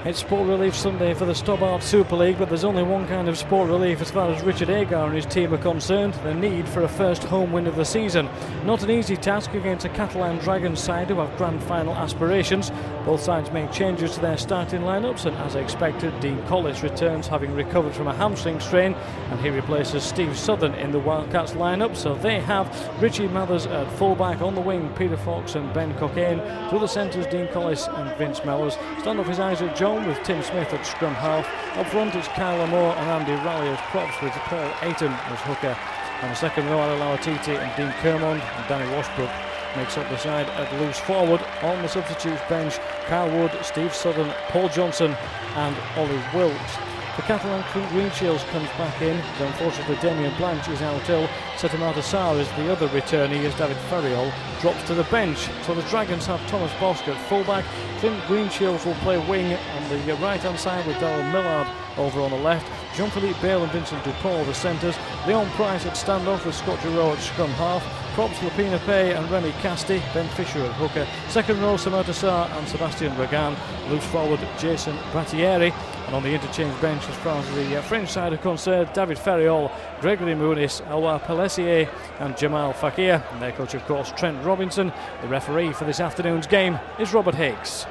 It's Sport Relief Sunday for the Stobbart Super League, but there's only one kind of sport relief as far as Richard Agar and his team are concerned: the need for a first home win of the season. Not an easy task against a Catalan Dragons side who have grand final aspirations. Both sides make changes to their starting lineups, and as expected, Dean Collis returns having recovered from a hamstring strain, and he replaces Steve Southern in the Wildcats lineup. So they have Richie Mathers at fullback, on the wing Peter Fox and Ben Cockayne, through the centres Dean Collis and Vince Mellors. Stand off his eyes at John with Tim Smith at scrum half. Up front it's Kyle Moore and Andy Raleigh as props, with Paul Ayton as hooker. On the second row, Ali Lawatiti and Dean Kermond, and Danny Washbrook makes up the side at loose forward. On the substitutes bench, Kyle Wood, Steve Southern, Paul Johnson and Ollie Wilkes. The Catalan Greenshields comes back in, but unfortunately Damien Blanche is out ill. Setamata Sarr is the other returnee as David Ferriol drops to the bench. So the Dragons have Thomas Bosk at fullback. Clint Greenshields will play wing on the right hand side with Darryl Millard over on the left. Jean-Philippe Bale and Vincent Dupont the centres. Leon Price at standoff with Scott Giroux at scrum half. Props Lapina Pay and Remy Casti. Ben Fisher at hooker. Second row Samata Sarr and Sebastian Regan. Loose forward Jason Battieri. And on the interchange bench, as far as the French side are concerned, David Ferriol, Gregory Muniz, Elwar Pelessier and Jamal Fakir. And their coach, of course, Trent Robinson. The referee for this afternoon's game is Robert Higgs.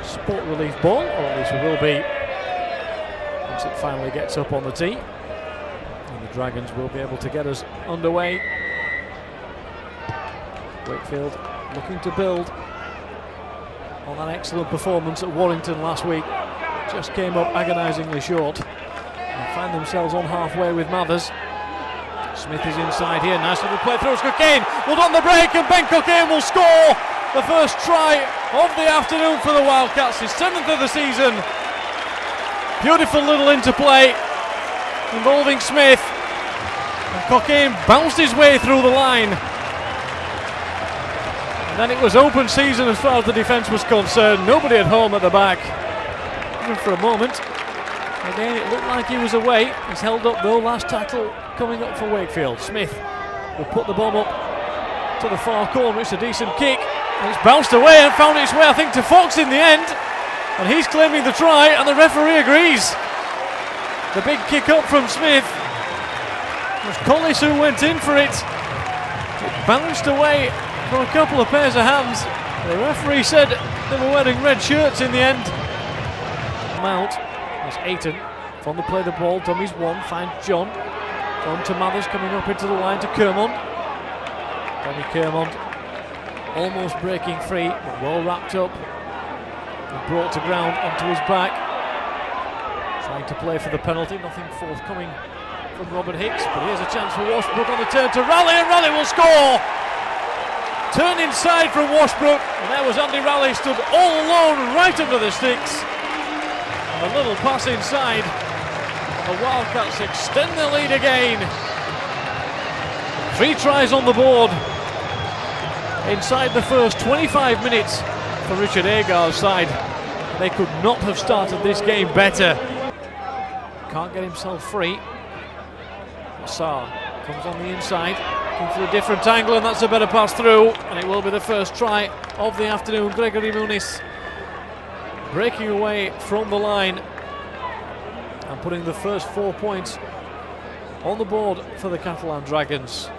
Sport relief ball, or at least it will be once it finally gets up on the tee. And the Dragons will be able to get us underway. Wakefield looking to build on that excellent performance at Warrington last week. Just came up agonisingly short and find themselves on halfway with Mathers. Smith is inside here, nice little play through. Cockayne will on the break, and Ben Cockayne will score the first try of the afternoon for the Wildcats, his 7th of the season. Beautiful little interplay involving Smith, and Cockayne bounced his way through the line. And then it was open season as far as the defence was concerned. Nobody at home at the back, even for a moment. Again, it looked like he was away. He's held up though. Last tackle coming up for Wakefield. Smith will put the bomb up to the far corner. It's a decent kick, and it's bounced away and found its way, I think, to Fox in the end. And he's claiming the try, and the referee agrees. The big kick up from Smith. It was Collis who went in for it. It bounced away from a couple of pairs of hands. The referee said they were wearing red shirts in the end. Mount as Ayton from the play the ball. Dummies one, finds John. On to Mathers, coming up into the line to Kermond. Tommy Kermond almost breaking free, but well wrapped up and brought to ground onto his back. Trying to play for the penalty, nothing forthcoming from Robert Hicks, but here's a chance for Washbrook on the turn to Raleigh, and Raleigh will score! Turn inside from Washbrook, and there was Andy Raleigh, stood all alone right under the sticks. And a little pass inside. The Wildcats extend their lead again. 3 tries on the board inside the first 25 minutes for Richard Agar's side. They could not have started this game better. Can't get himself free. Sarr comes on the inside, looking for a different angle, and that's a better pass through, and it will be the first try of the afternoon. Gregory Muniz breaking away from the line and putting the first 4 points on the board for the Catalan Dragons.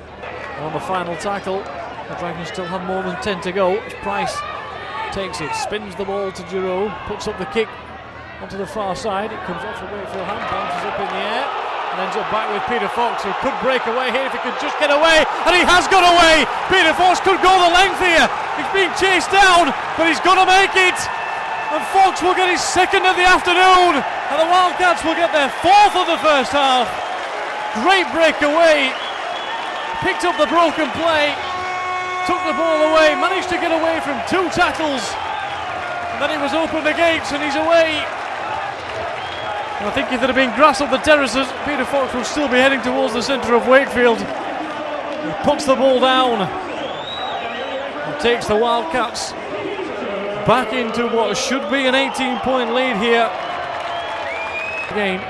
And on the final tackle, the Dragons still have more than 10 to go as Price takes it, spins the ball to Giroux, puts up the kick onto the far side. It comes off a Wakefield hand, bounces up in the air, and ends up back with Peter Fox, who could break away here if he could just get away, and he has got away. Peter Fox could go the length here. He's being chased down, but he's going to make it, and Fox will get his 2nd of the afternoon, and the Wildcats will get their 4th of the first half. Great breakaway, picked up the broken play, took the ball away, managed to get away from 2 tackles, and then he was open the gates and he's away. I think if there had been grass on the terraces, Peter Fox would still be heading towards the centre of Wakefield. He puts the ball down and takes the Wildcats back into what should be an 18-point lead here. Again,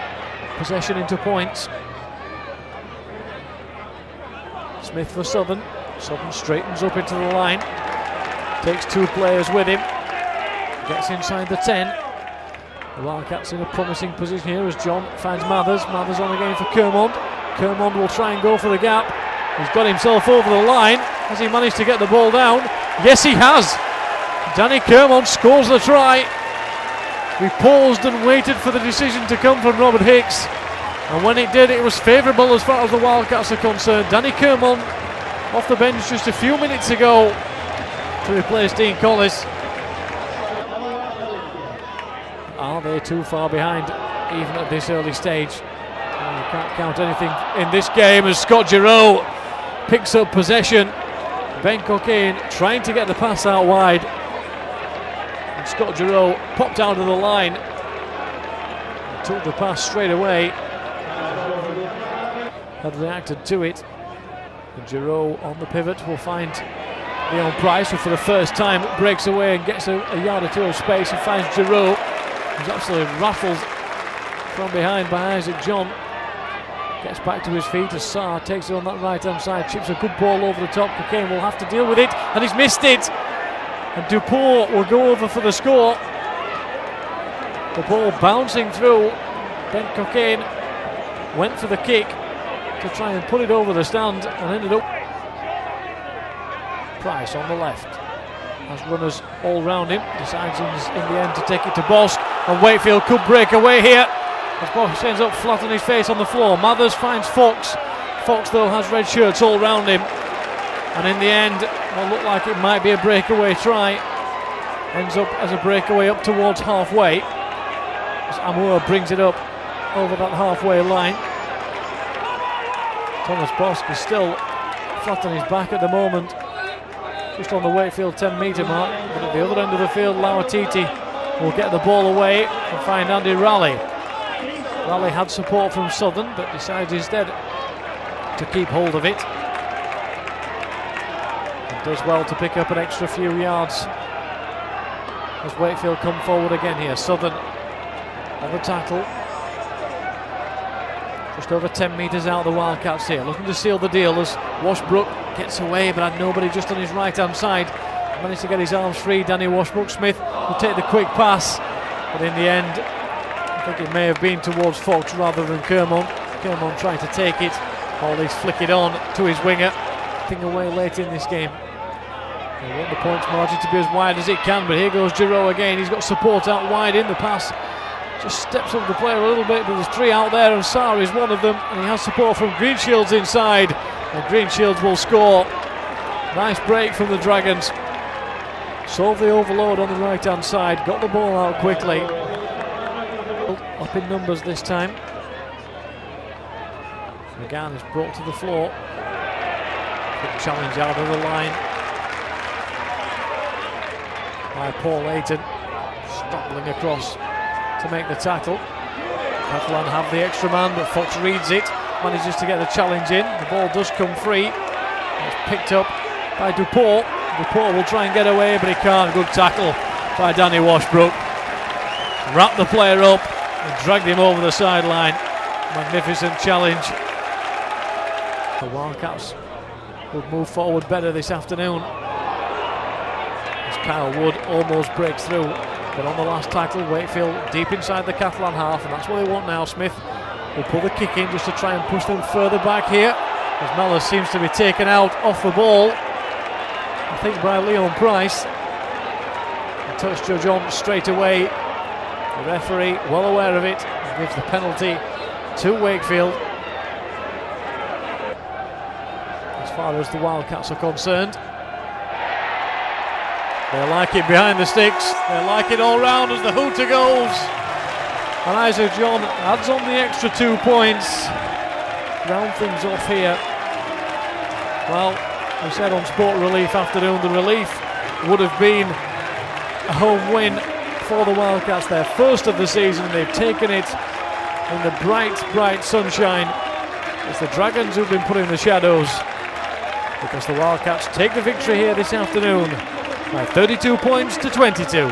possession into points. Smith for Southern. Southern straightens up into the line. Takes 2 players with him. gets inside the 10. The Wildcats in a promising position here as John finds Mathers. Mathers on again for Kermond. Kermond will try and go for the gap. He's got himself over the line. Has he managed to get the ball down? Yes, he has. Danny Kermond scores the try. We paused and waited for the decision to come from Robert Hicks, and when it did, it was favourable as far as the Wildcats are concerned. Danny Kermond off the bench just a few minutes ago to replace Dean Collis. Are they too far behind even at this early stage? You can't count anything in this game as Scott Giroux picks up possession. Ben Cockayne trying to get the pass out wide, and Scott Giroux popped out of the line and took the pass straight away. Had reacted to it, and Giroux on the pivot will find Leon Price, who for the first time breaks away and gets a yard or two of space and finds Giroux. He's absolutely rattled from behind by Isaac John. Gets back to his feet as Sarr takes it on that right hand side, chips a good ball over the top. Cockayne will have to deal with it, and he's missed it, and Dupont will go over for the score. The ball bouncing through. Ben Cockayne went for the kick to try and put it over the stand and ended up. Price on the left has runners all round him, decides in the end to take it to Bosk, and Wakefield could break away here as Bosk ends up flat on his face on the floor. Mathers finds Fox. Fox though has red shirts all round him, and in the end what looked like it might be a breakaway try ends up as a breakaway up towards halfway as Amour brings it up over that halfway line. Thomas Bosk is still flat on his back at the moment, just on the Wakefield 10 metre mark, but at the other end of the field Lauatiti will get the ball away and find Andy Raleigh. Raleigh had support from Southern but decides instead to keep hold of it, and does well to pick up an extra few yards as Wakefield come forward again here. Southern on the tackle, just over 10 metres out. The Wildcats here looking to seal the deal as Washbrook gets away but had nobody just on his right hand side. Managed to get his arms free. Danny Washbrook. Smith will take the quick pass, but in the end I think it may have been towards Fox rather than Kermond. Kermond trying to take it, Hawley's flick it on to his winger. Thing away late in this game. They want the points margin to be as wide as it can, but here goes Giroux again. He's got support out wide in the pass, just steps up the player a little bit, but there's three out there and Sarr is one of them, and he has support from Greenshields inside, and Greenshields will score. Nice break from the Dragons. Solved the overload on the right hand side, got the ball out quickly. Up in numbers this time. McGann is brought to the floor. Quick challenge out of the line by Paul Ayton, stumbling across to make the tackle. Catalan have the extra man, but Fox reads it, manages to get the challenge in. The ball does come free. It's picked up by Dupont. Dupont will try and get away, but he can't. Good tackle by Danny Washbrook. Wrapped the player up and dragged him over the sideline. Magnificent challenge. The Wildcats would move forward better this afternoon as Kyle Wood almost breaks through, but on the last tackle Wakefield deep inside the Catalan half, and that's what they want now. Smith will pull the kick in just to try and push them further back here as Mellor seems to be taken out off the ball, I think by Leon Price. The touch judge on straight away. The referee well aware of it and gives the penalty to Wakefield. As far as the Wildcats are concerned, they like it behind the sticks, they like it all round as the hooter goes, and Isaac John adds on the extra 2 points. Round things off here. Well, we said on Sport Relief afternoon the relief would have been a home win for the Wildcats, their first of the season. They've taken it in the bright sunshine. It's the Dragons who've been put in the shadows, because the Wildcats take the victory here this afternoon by 32 points to 22.